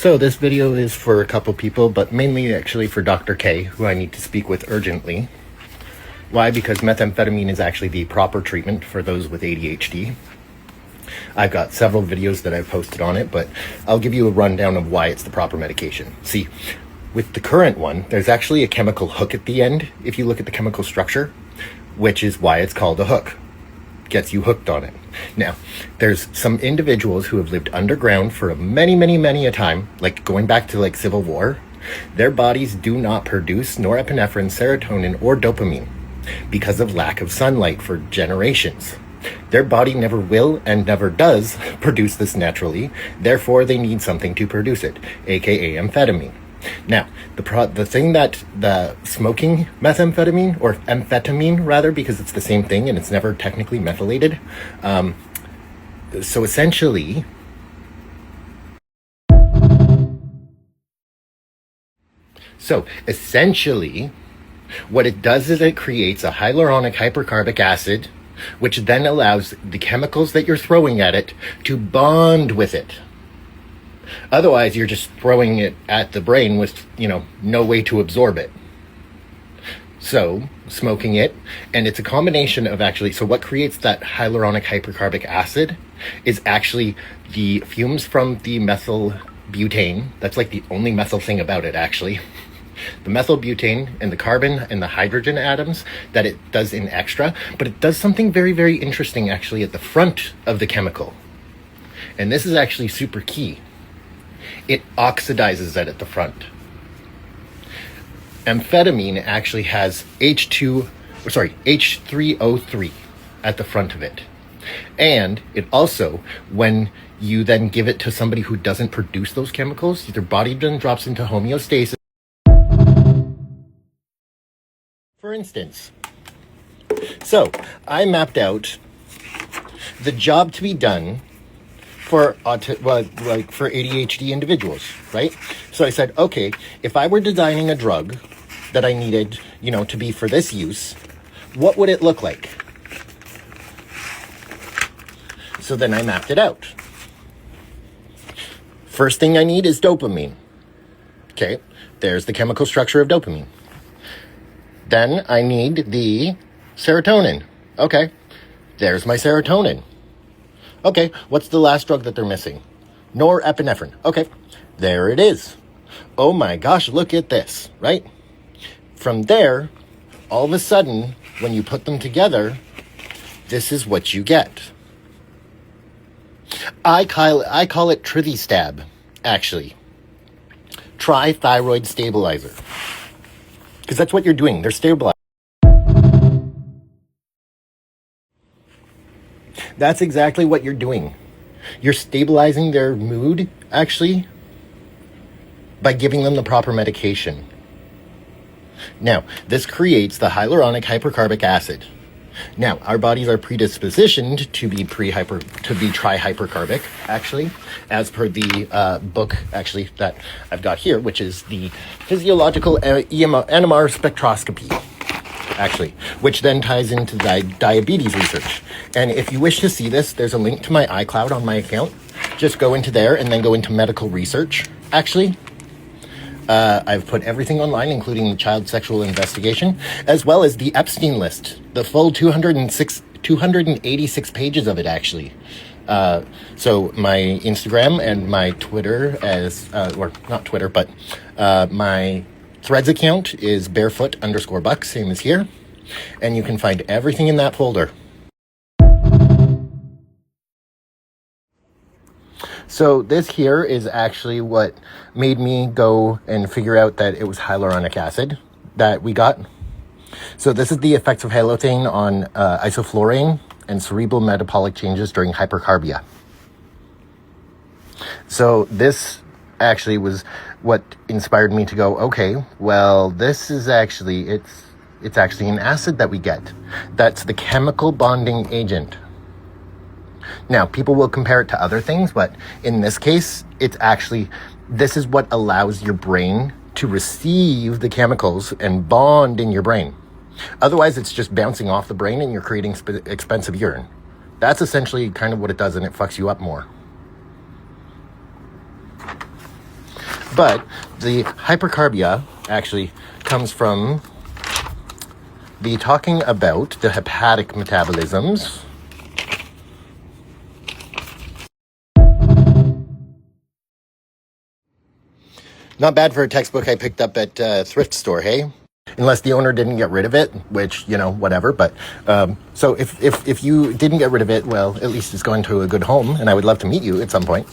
So this video is for a couple people, but mainly actually for Dr. K, who I need to speak with urgently. Why? Because methamphetamine is actually the proper treatment for those with ADHD. I've got several videos that I've posted on it, but I'll give you a rundown of why it's the proper medication. See, with the current one, there's actually a chemical hook at the end, if you look at the chemical structure, which is why it's called a hook. Gets you hooked on it. Now, there's some individuals who have lived underground for many a time, like going back to like Civil War. Their bodies do not produce norepinephrine, serotonin, or dopamine because of lack of sunlight for generations. Their body never will and never does produce this naturally. Therefore, they need something to produce it, aka amphetamine. Now, the thing that the smoking methamphetamine, or amphetamine rather, because it's the same thing and it's never technically methylated. So essentially, what it does is it creates a hyaluronic hypercarbic acid, which then allows the chemicals that you're throwing at it to bond with it. Otherwise, you're just throwing it at the brain with, no way to absorb it. So, smoking it, and it's a combination of actually, so what creates that hyaluronic hypercarbic acid is actually the fumes from the methyl butane. That's like the only methyl thing about it, actually. The methyl butane and the carbon and the hydrogen atoms that it does in extra, but it does something very interesting actually at the front of the chemical. And this is actually super key. It oxidizes it at the front. Amphetamine actually has H3O3 at the front of it. And it also, when you then give it to somebody who doesn't produce those chemicals, their body then drops into homeostasis. For instance, so I mapped out the job to be done for ADHD individuals, right? So I said, okay, if I were designing a drug that I needed, to be for this use, what would it look like? So then I mapped it out. First thing I need is dopamine. Okay, there's the chemical structure of dopamine. Then I need the serotonin. Okay, there's my serotonin. Okay, what's the last drug that they're missing? Norepinephrine. Okay, there it is. Oh my gosh, look at this, right? From there, all of a sudden, when you put them together, this is what you get. I call it Tristab, actually. Trithyroid stabilizer. Because that's what you're doing. They're stabilizing. That's exactly what you're doing. You're stabilizing their mood, actually, by giving them the proper medication. Now, this creates the hyaluronic hypercarbic acid. Now, our bodies are predispositioned to be trihypercarbic, actually, as per the book, actually, that I've got here, which is the Physiological NMR Spectroscopy, actually, which then ties into diabetes research. And if you wish to see this, there's a link to my iCloud on my account. Just go into there and then go into medical research, actually. I've put everything online, including the child sexual investigation, as well as the Epstein list, the full 286 pages of it, actually. So my Instagram and my Twitter, or not Twitter, but my Threads account is barefoot_buck, same as here. And you can find everything in that folder. So this here is actually what made me go and figure out that it was hyaluronic acid that we got. So this is the effects of halothane on isoflurane and cerebral metabolic changes during hypercarbia. So this actually was what inspired me to go, okay, well, this is actually, it's actually an acid that we get. That's the chemical bonding agent. Now, people will compare it to other things, but in this case, this is what allows your brain to receive the chemicals and bond in your brain. Otherwise, it's just bouncing off the brain and you're creating expensive urine. That's essentially kind of what it does, and it fucks you up more. But the hypercarbia actually comes from the talking about the hepatic metabolisms. Not bad for a textbook I picked up at a thrift store, hey? Unless the owner didn't get rid of it, which, whatever. But so if you didn't get rid of it, well, at least it's going to a good home, and I would love to meet you at some point.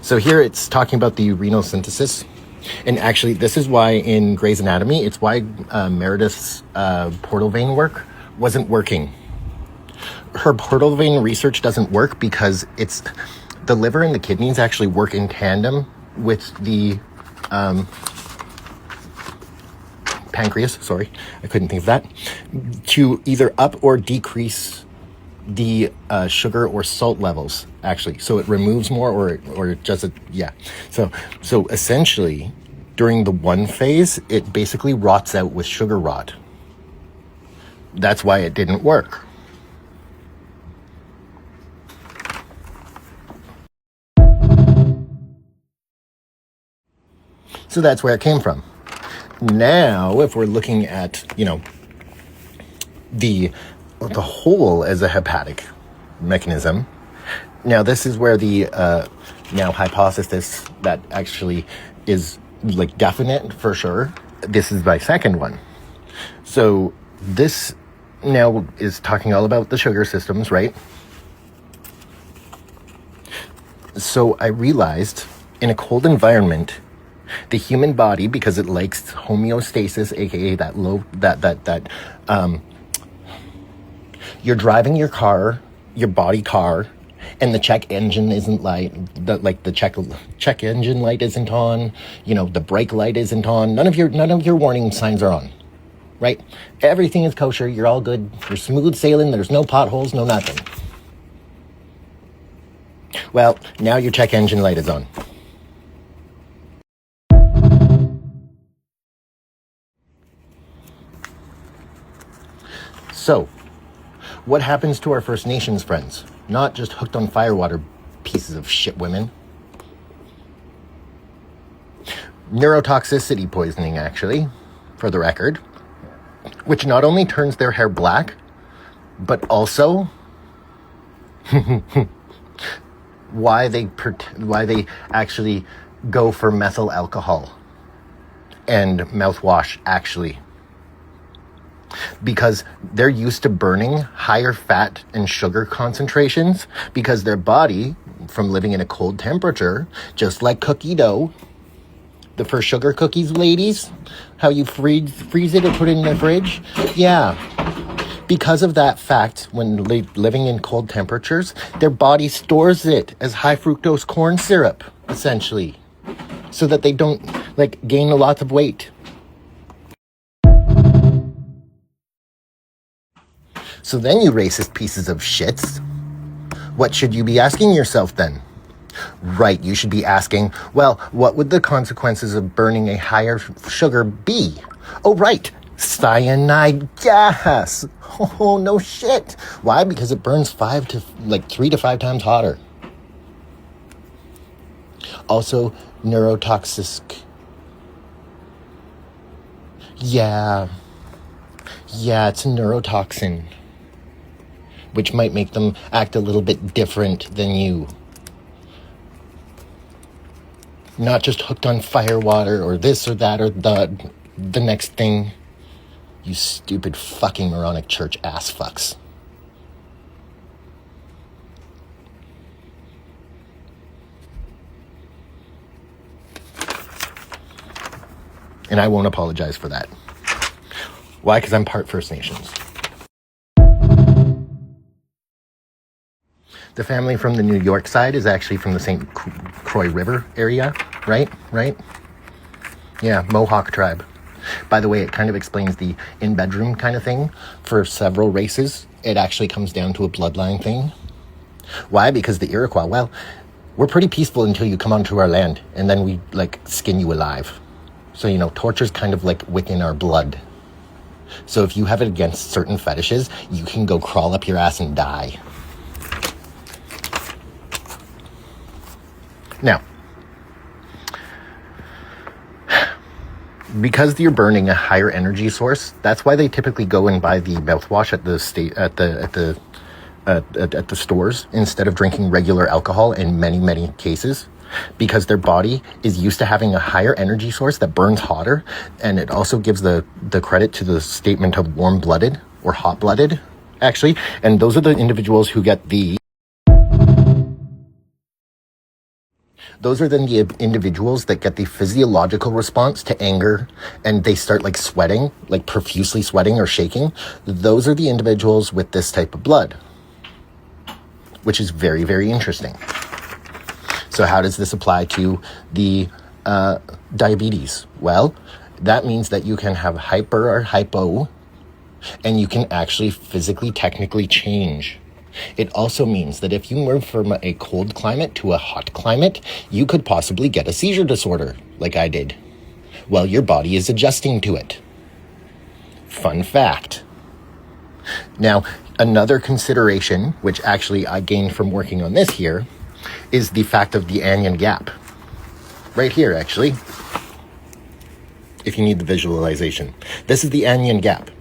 So here it's talking about the renal synthesis. And actually, this is why in Grey's Anatomy, it's why Meredith's portal vein work wasn't working. Her portal vein research doesn't work because the liver and the kidneys actually work in tandem with the pancreas. Sorry, I couldn't think of that. To either up or decrease the sugar or salt levels, actually. So it removes more or it does it, yeah. So essentially, during the one phase, it basically rots out with sugar rot. That's why it didn't work. So that's where it came from. Now, if we're looking at, the whole as a hepatic mechanism, now this is where the now hypothesis that actually is like definite for sure. This is my second one. So this now is talking all about the sugar systems, right? So I realized in a cold environment, the human body, because it likes homeostasis, aka you're driving your car, your body car, and the check engine isn't the check engine light isn't on, the brake light isn't on, none of your warning signs are on, right? Everything is kosher, you're all good, you're smooth sailing, there's no potholes, no nothing. Well, now your check engine light is on. So, what happens to our First Nations friends? Not just hooked on firewater pieces of shit women. Neurotoxicity poisoning, actually, for the record, which not only turns their hair black, but also why they actually go for methyl alcohol and mouthwash, actually. Because they're used to burning higher fat and sugar concentrations because their body, from living in a cold temperature, just like cookie dough, the first sugar cookies, ladies, how you freeze it and put it in the fridge, yeah. Because of that fact, when living in cold temperatures, their body stores it as high fructose corn syrup, essentially, so that they don't gain a lot of weight. So then, you racist pieces of shits, what should you be asking yourself then? Right, you should be asking, well, what would the consequences of burning a higher sugar be? Oh, right, cyanide gas. Oh, no shit. Why? Because it burns 3 to 5 times hotter. Also, neurotoxic. Yeah, it's a neurotoxin, which might make them act a little bit different than you. Not just hooked on firewater or this or that or the next thing. You stupid fucking moronic church ass fucks. And I won't apologize for that. Why? Because I'm part First Nations. The family from the New York side is actually from the St. Croix River area, right? Yeah, Mohawk tribe. By the way, it kind of explains the in-bedroom kind of thing for several races. It actually comes down to a bloodline thing. Why? Because the Iroquois, well, we're pretty peaceful until you come onto our land, and then we, skin you alive. So, torture's kind of within our blood. So if you have it against certain fetishes, you can go crawl up your ass and die. Now, because you're burning a higher energy source, that's why they typically go and buy the mouthwash at the stores instead of drinking regular alcohol in many cases, because their body is used to having a higher energy source that burns hotter, and it also gives the credit to the statement of warm-blooded or hot-blooded, actually, and those are the individuals who get those are then the individuals that get the physiological response to anger, and they start like sweating, like profusely sweating or shaking. Those are the individuals with this type of blood, which is very interesting. So how does this apply to the diabetes? Well, that means that you can have hyper or hypo, and you can actually physically, technically change. It also means that if you move from a cold climate to a hot climate, you could possibly get a seizure disorder, like I did, while your body is adjusting to it. Fun fact. Now, another consideration, which actually I gained from working on this here, is the fact of the anion gap. Right here, actually, if you need the visualization. This is the anion gap.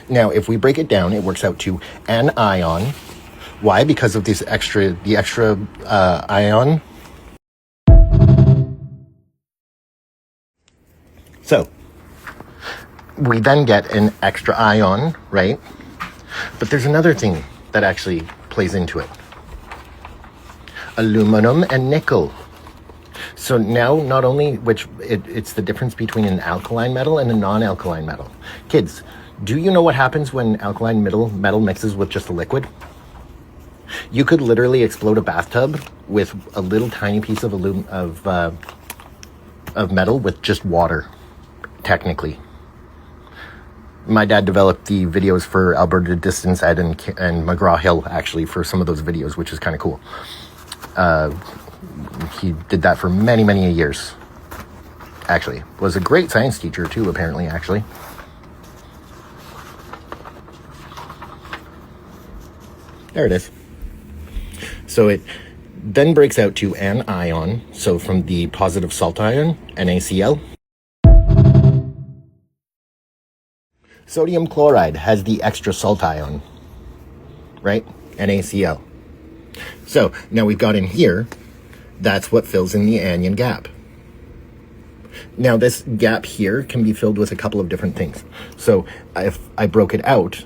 Now, if we break it down, it works out to an ion. Why? Because of the extra ion. So, we then get an extra ion, right? But there's another thing that actually plays into it. Aluminum and nickel. So now, not only it's the difference between an alkaline metal and a non-alkaline metal. Kids, do you know what happens when alkaline metal mixes with just a liquid? You could literally explode a bathtub with a little tiny piece of metal with just water, technically. My dad developed the videos for Alberta Distance Ed and McGraw Hill, actually, for some of those videos, which is kind of cool. He did that for many years. Actually, was a great science teacher too, apparently, actually. There it is. So it then breaks out to an ion, so from the positive salt ion, NaCl. Sodium chloride has the extra salt ion, right? NaCl. So now we've got in here, that's what fills in the anion gap. Now this gap here can be filled with a couple of different things. So if I broke it out,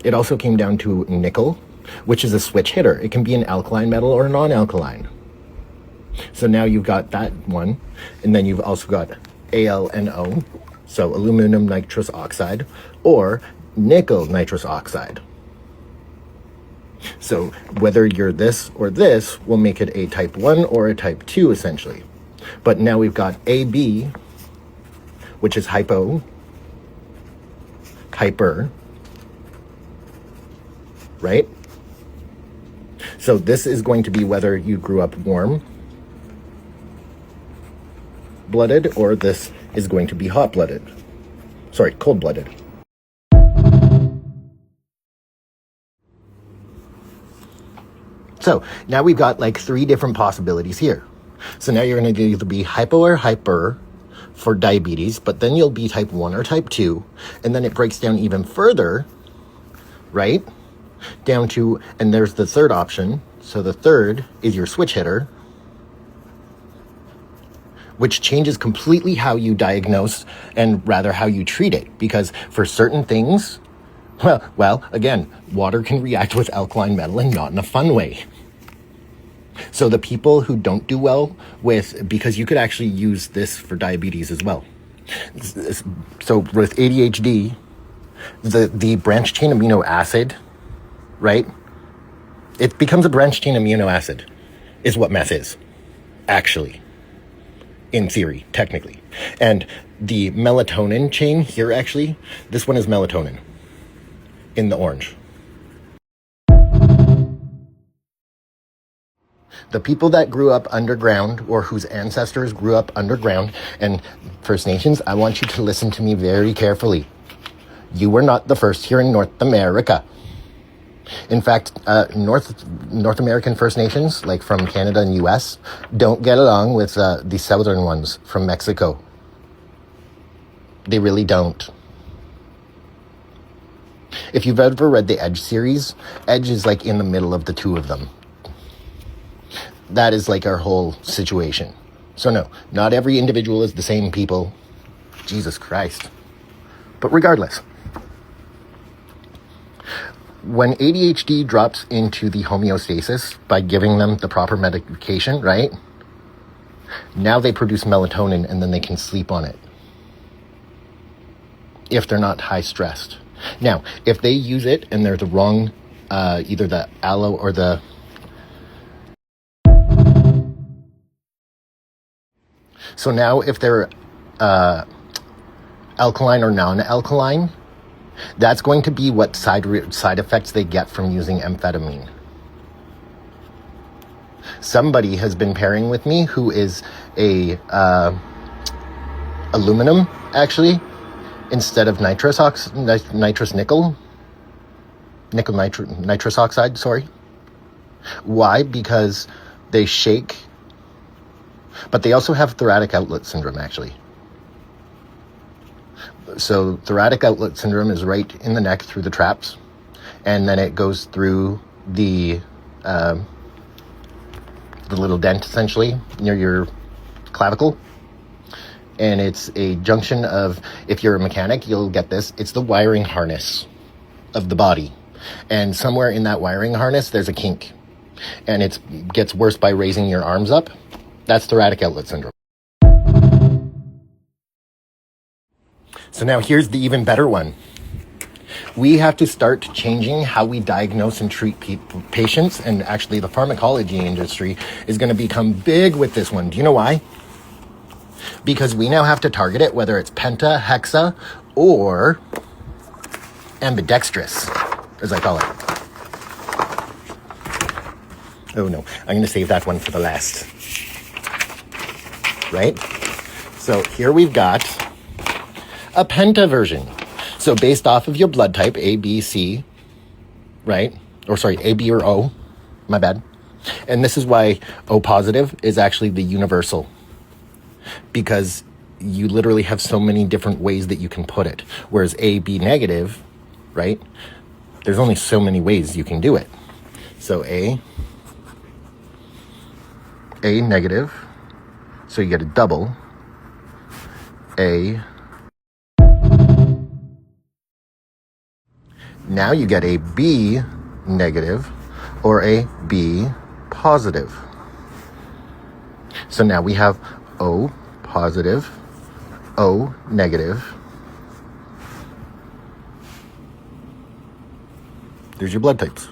it also came down to nickel, which is a switch hitter. It can be an alkaline metal or a non-alkaline. So now you've got that one, and then you've also got AlNO, so aluminum nitrous oxide, or nickel nitrous oxide. So whether you're this or this will make it a type 1 or a type 2, essentially. But now we've got AB, which is hypo, hyper, right? So this is going to be whether you grew up warm-blooded, or this is going to be hot-blooded. Sorry, cold-blooded. So now we've got like 3 different possibilities here. So now you're going to either be hypo or hyper for diabetes, but then you'll be type 1 or type 2, and then it breaks down even further, right? Down to, and there's the third option. So the third is your switch hitter, which changes completely how you diagnose and rather how you treat it. Because for certain things, well, again, water can react with alkaline metal and not in a fun way. So the people who don't do well with, because you could actually use this for diabetes as well. So with ADHD, the branched chain amino acid, right? It becomes a branched chain amino acid, is what meth is, actually, in theory, technically. And the melatonin chain here, actually, this one is melatonin in the orange. The people that grew up underground, or whose ancestors grew up underground, and First Nations, I want you to listen to me very carefully. You were not the first here in North America. In fact, North American First Nations, like from Canada and US, don't get along with the southern ones from Mexico. They really don't. If you've ever read the Edge series, Edge is like in the middle of the two of them. That is like our whole situation. So no, not every individual is the same, people. Jesus Christ. But regardless, when ADHD drops into the homeostasis by giving them the proper medication, right? Now they produce melatonin and then they can sleep on it. If they're not high stressed. Now, if they use it and they're the wrong, either the aloe or the... So now if they're alkaline or non-alkaline, that's going to be what side effects they get from using amphetamine. Somebody has been pairing with me who is a aluminum, actually, instead of nitrous oxide, sorry. Why? Because they shake, but they also have thoracic outlet syndrome, actually. So thoracic outlet syndrome is right in the neck through the traps, and then it goes through the little dent, essentially, near your clavicle. And it's a junction of, if you're a mechanic, you'll get this, it's the wiring harness of the body. And somewhere in that wiring harness, there's a kink. And it gets worse by raising your arms up. That's thoracic outlet syndrome. So now here's the even better one. We have to start changing how we diagnose and treat patients, and actually the pharmacology industry is going to become big with this one. Do you know why? Because we now have to target it, whether it's penta, hexa, or ambidextrous, as I call it. Oh no, I'm going to save that one for the last. Right? So here we've got a penta version. So based off of your blood type, A, B, C, right? Or sorry, A, B, or O. My bad. And this is why O positive is actually the universal. Because you literally have so many different ways that you can put it. Whereas A, B negative, right? There's only so many ways you can do it. So A negative. So you get a double. A. Now you get a B negative or a B positive. So now we have O positive, O negative. There's your blood types.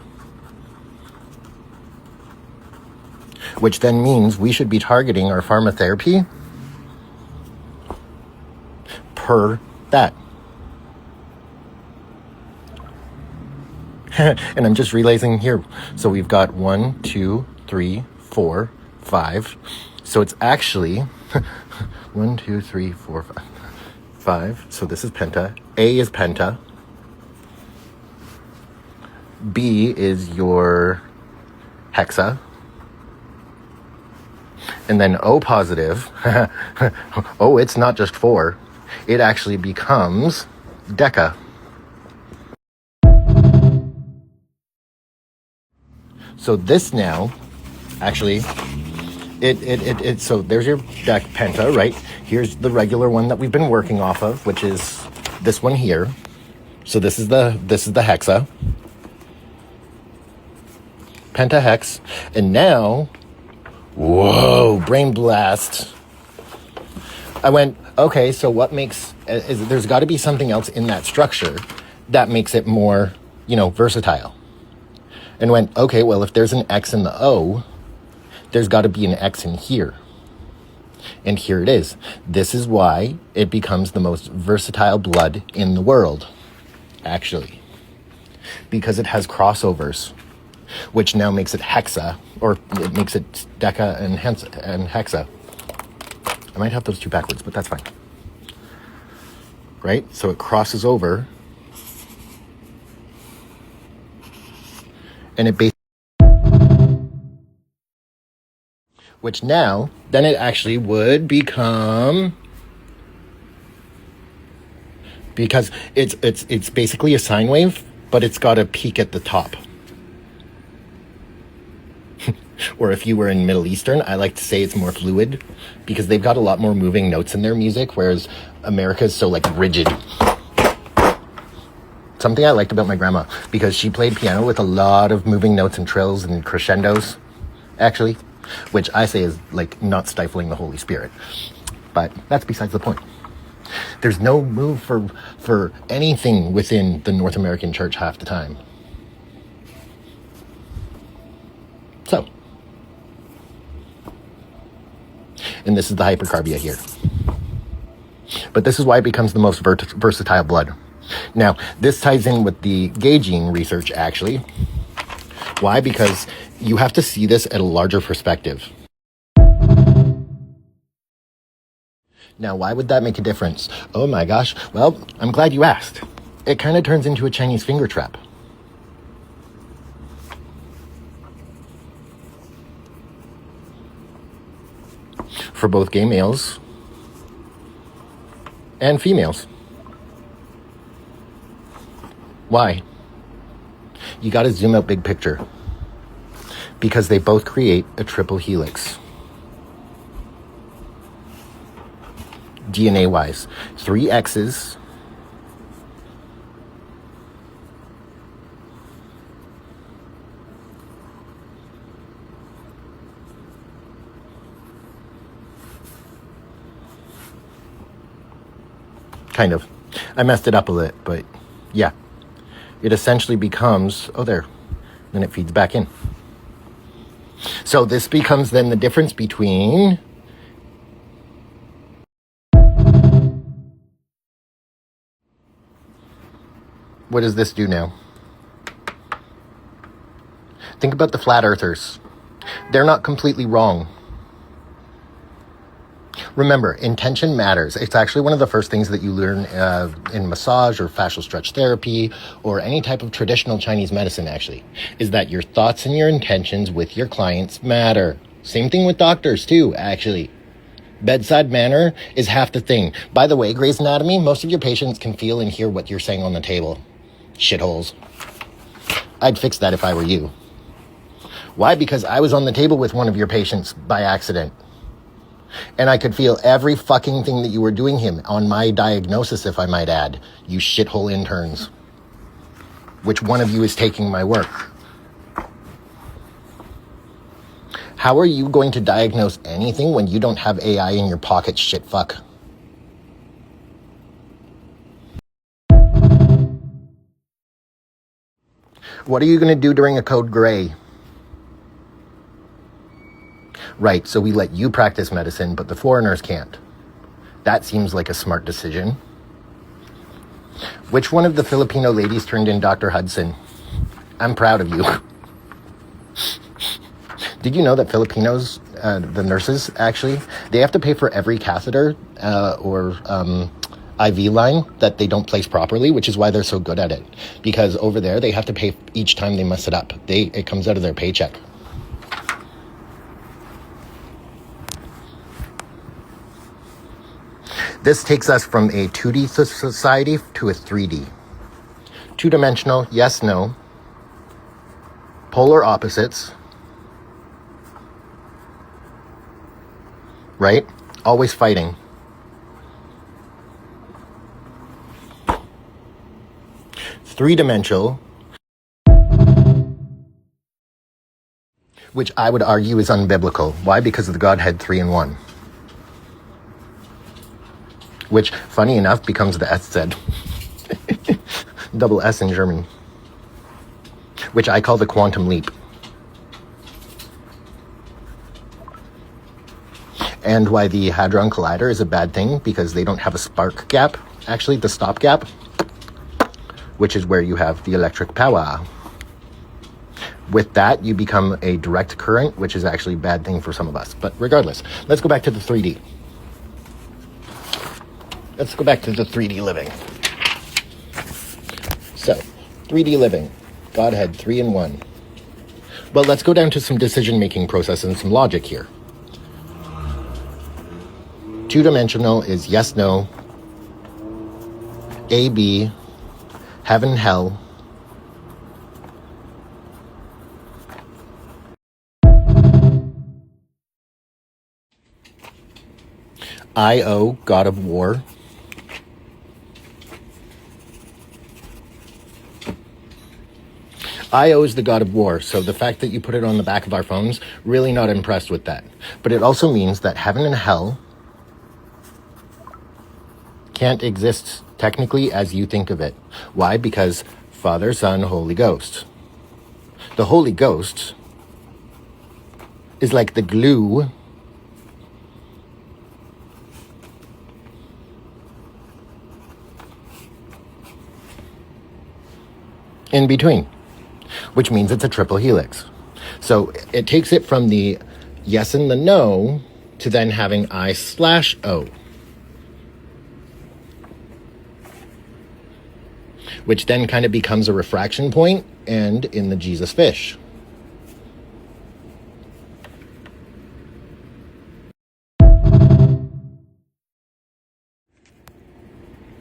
Which then means we should be targeting our pharmacotherapy per that. And I'm just realizing here. So we've got 1, 2, 3, 4, 5. So it's actually 1, 2, 3, 4, 5. So this is penta. A is penta. B is your hexa. And then O positive. Oh, it's not just 4. It actually becomes deca. So this now, actually, so there's your deck penta, right? Here's the regular one that we've been working off of, which is this one here. So this is the hexa. Pentahex. And now, whoa, brain blast. I went, okay, so what makes, there's got to be something else in that structure that makes it more, versatile. And went, okay, well, if there's an X in the O, there's got to be an X in here. And here it is. This is why it becomes the most versatile blood in the world, actually. Because it has crossovers, which now makes it hexa, or it makes it deca and hexa. I might have those two backwards, but that's fine. Right? So it crosses over And it which now, then it actually would become, because it's basically a sine wave, but it's got a peak at the top. Or if you were in Middle Eastern, I like to say it's more fluid, because they've got a lot more moving notes in their music, whereas America is so like rigid. Something I liked about my grandma, because she played piano with a lot of moving notes and trills and crescendos, actually, which I say is like not stifling the Holy Spirit. But that's besides the point. There's no move for anything within the North American church half the time. So, and this is the hypercarbia here. But this is why it becomes the most versatile blood. Now, this ties in with the gauging research, actually. Why? Because you have to see this at a larger perspective. Now, why would that make a difference? Oh my gosh. Well, I'm glad you asked. It kind of turns into a Chinese finger trap. For both gay males and females. Why? You got to zoom out big picture. Because they both create a triple helix. DNA-wise. 3 X's. Kind of. I messed it up a bit, but yeah. It essentially becomes, oh there, then it feeds back in. So this becomes then the difference between what does this do now? Think about the flat earthers. They're not completely wrong. Remember, intention matters. It's actually one of the first things that you learn in massage or fascial stretch therapy or any type of traditional Chinese medicine, actually, is that your thoughts and your intentions with your clients matter. Same thing with doctors, too, actually. Bedside manner is half the thing. By the way, Grey's Anatomy, most of your patients can feel and hear what you're saying on the table. Shitholes. I'd fix that if I were you. Why? Because I was on the table with one of your patients by accident. And I could feel every fucking thing that you were doing him on my diagnosis, if I might add. You shithole interns. Which one of you is taking my work? How are you going to diagnose anything when you don't have AI in your pocket, shitfuck? What are you going to do during a code gray? Right, so we let you practice medicine, but the foreigners can't. That seems like a smart decision. Which one of the Filipino ladies turned in Dr. Hudson? I'm proud of you. Did you know that Filipinos, the nurses, actually, they have to pay for every catheter or IV line that they don't place properly, which is why they're so good at it. Because over there, they have to pay each time they mess it up. It comes out of their paycheck. This takes us from a 2D society to a 3D. Two-dimensional, yes, no. Polar opposites. Right? Always fighting. Three-dimensional, which I would argue is unbiblical. Why? Because of the Godhead 3 in 1. Which, funny enough, becomes the SZ. Double S in German. Which I call the quantum leap. And why the Hadron Collider is a bad thing, because they don't have a spark gap. Actually, the stop gap, which is where you have the electric power. With that, you become a direct current, which is actually a bad thing for some of us. But regardless, let's go back to the 3D. Let's go back to the 3D living. So, 3D living. Godhead 3 in 1. Well, let's go down to some decision-making process and some logic here. Two-dimensional is yes, no, A, B, heaven, hell. Io, god of war. Io is the god of war, so the fact that you put it on the back of our phones, really not impressed with that. But it also means that heaven and hell can't exist technically as you think of it. Why? Because Father, Son, Holy Ghost. The Holy Ghost is like the glue in between, which means it's a triple helix. So it takes it from the yes and the no to then having I/O, which then kind of becomes a refraction point and in the Jesus fish.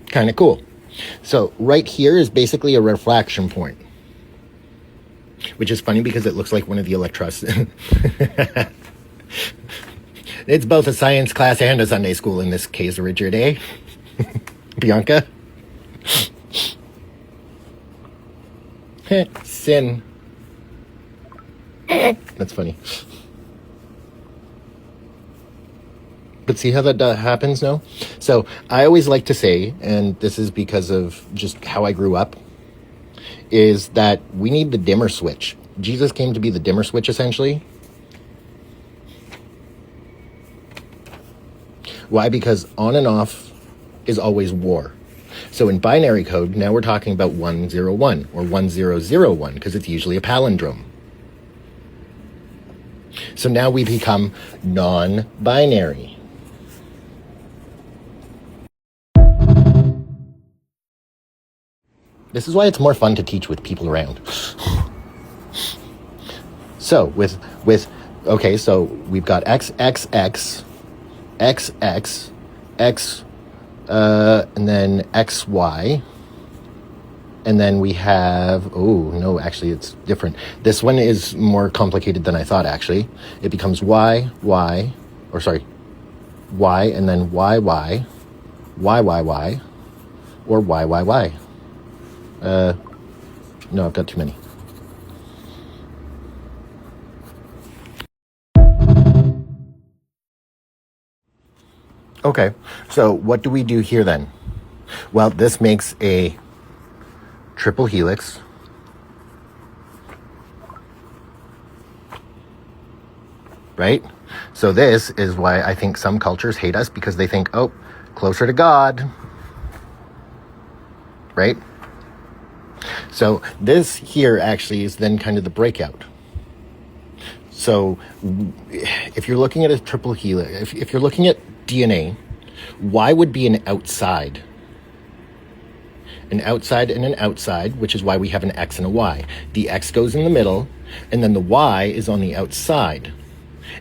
Kind of cool. So right here is basically a refraction point, which is funny because it looks like one of the electrons. It's both a science class and a Sunday school in this case, Richard, eh? Bianca? Sin. That's funny. But see how that happens now? So I always like to say, and this is because of just how I grew up, is that we need the dimmer switch. Jesus came to be the dimmer switch, essentially. Why? Because on and off is always war. So in binary code, now we're talking about 101 or 1001 because it's usually a palindrome. So now we become non-binary. This is why it's more fun to teach with people around. So okay, so we've got X, X, X, X, X, X, and then XY. And then we have, oh, no, actually it's different. This one is more complicated than I thought, actually. It becomes Y, Y, or sorry, Y, and then Y, Y, Y, Y, Y, or Y, Y, Y. No, I've got too many. Okay, so what do we do here then? Well, this makes a triple helix. Right? So this is why I think some cultures hate us, because they think, oh, closer to God. Right? So this here actually is then kind of the breakout. So if you're looking at a triple helix, if you're looking at DNA, Y would be an outside. An outside and an outside, which is why we have an X and a Y. The X goes in the middle, and then the Y is on the outside.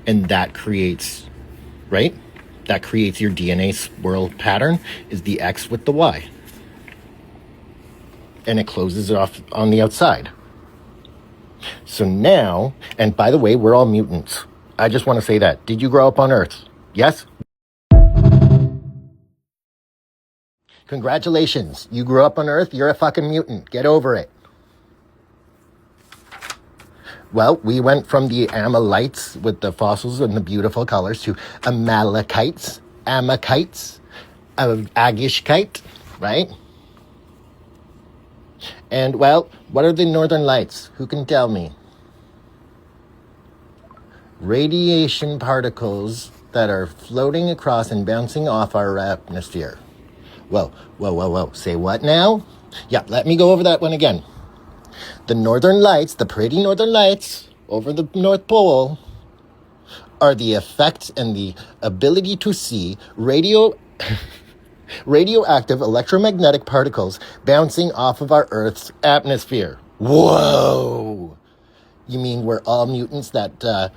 And that creates, right? That creates your DNA swirl pattern, is the X with the Y. And it closes it off on the outside. So now, and by the way, we're all mutants. I just want to say that. Did you grow up on Earth? Yes? Congratulations. You grew up on Earth, you're a fucking mutant. Get over it. Well, we went from the Amalekites with the fossils and the beautiful colors to Amalekites, Amakites, Agishkite, right? And, well, what are the northern lights? Who can tell me? Radiation particles that are floating across and bouncing off our atmosphere. Whoa, whoa, whoa, whoa. Say what now? Yeah, let me go over that one again. The northern lights, the pretty northern lights over the North Pole, are the effect and the ability to see radioactive electromagnetic particles bouncing off of our Earth's atmosphere. Whoa! You mean we're all mutants that,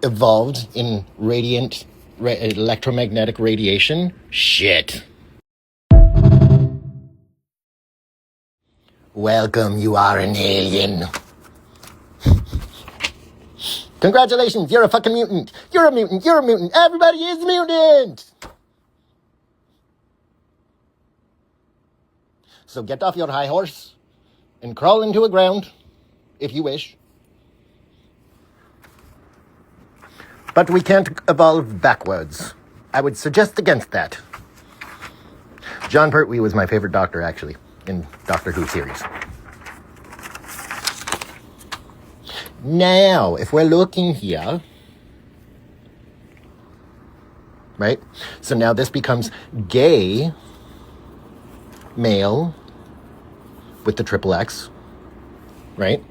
evolved in electromagnetic radiation? Shit. Welcome, you are an alien. Congratulations, you're a fucking mutant. You're a mutant, you're a mutant. Everybody is a mutant. So get off your high horse and crawl into a ground, if you wish. But we can't evolve backwards. I would suggest against that. John Pertwee was my favorite doctor, actually, in Doctor Who series. Now, if we're looking here, right? So now this becomes gay male with the triple X, right?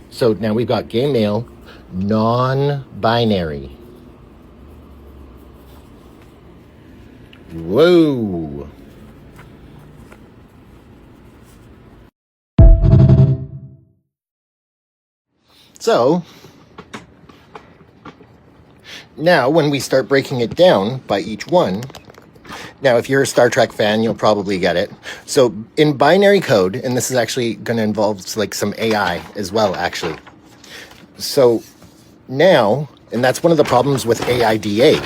So now we've got gay male, non-binary. Whoa. So, now when we start breaking it down by each one, now if you're a Star Trek fan, you'll probably get it. So in binary code, and this is actually going to involve like some AI as well, actually. So now, and that's one of the problems with AIDA,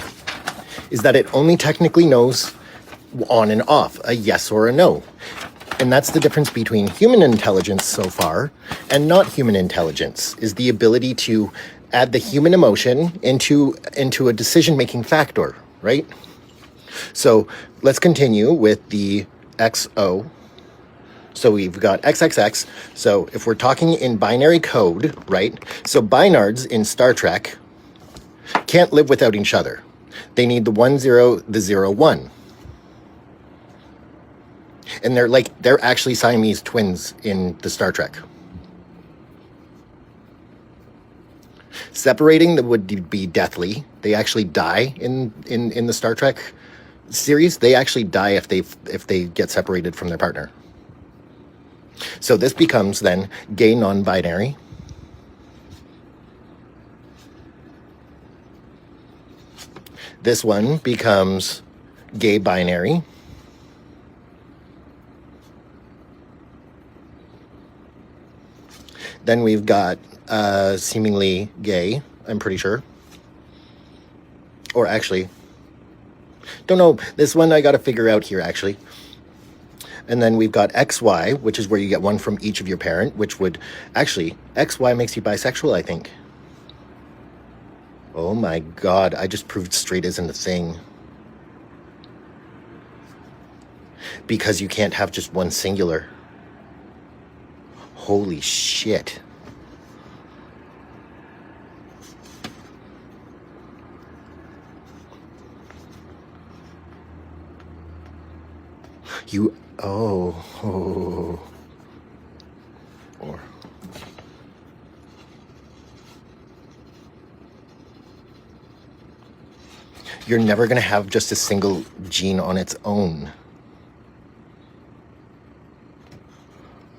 is that it only technically knows on and off, a yes or a no. And that's the difference between human intelligence so far and not human intelligence, is the ability to add the human emotion into a decision-making factor, right? So let's continue with the XO. So we've got XXX. So if we're talking in binary code, right? So binards in Star Trek can't live without each other. They need the 1, 0, the 0, 1. And they're actually Siamese twins in the Star Trek. Separating them would be deathly. They actually die in the Star Trek series. They actually die if they get separated from their partner. So this becomes then gay non-binary. This one becomes gay binary. Then we've got seemingly gay, I'm pretty sure. Or actually, don't know. This one I got to figure out here, actually. And then we've got XY, which is where you get one from each of your parent, which would actually, XY makes you bisexual, I think. Oh my God, I just proved straight isn't a thing. Because you can't have just one singular. Holy shit. Or you're never going to have just a single gene on its own.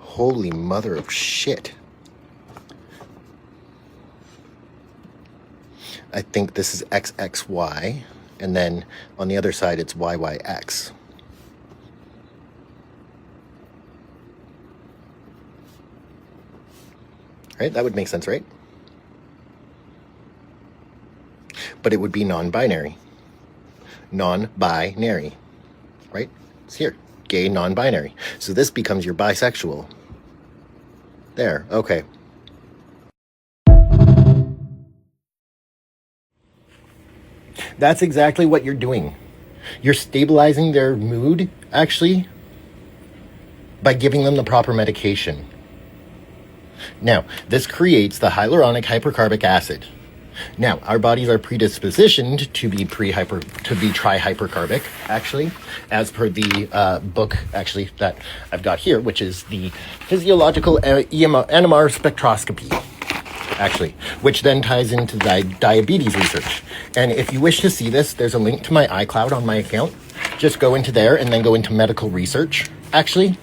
Holy mother of shit. I think this is XXY, and then on the other side it's YYX. Right? That would make sense, right? But it would be non-binary. Non-binary. Right? It's here. Gay non-binary. So this becomes your bisexual. There. Okay. That's exactly what you're doing. You're stabilizing their mood, actually, by giving them the proper medication. Now, this creates the hyaluronic hypercarbic acid. Now, our bodies are predispositioned to be trihypercarbic, actually, as per the book, actually, that I've got here, which is the physiological NMR spectroscopy, actually, which then ties into diabetes research. And if you wish to see this, there's a link to my iCloud on my account. Just go into there and then go into medical research, actually.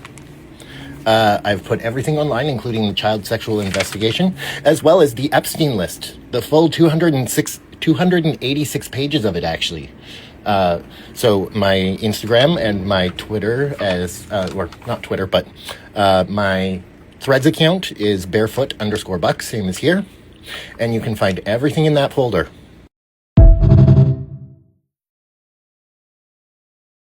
I've put everything online, including the child sexual investigation, as well as the Epstein list, the full 286 pages of it, actually. So my Instagram and my Twitter, or not Twitter, but my Threads account is barefoot_buck, same as here. And you can find everything in that folder.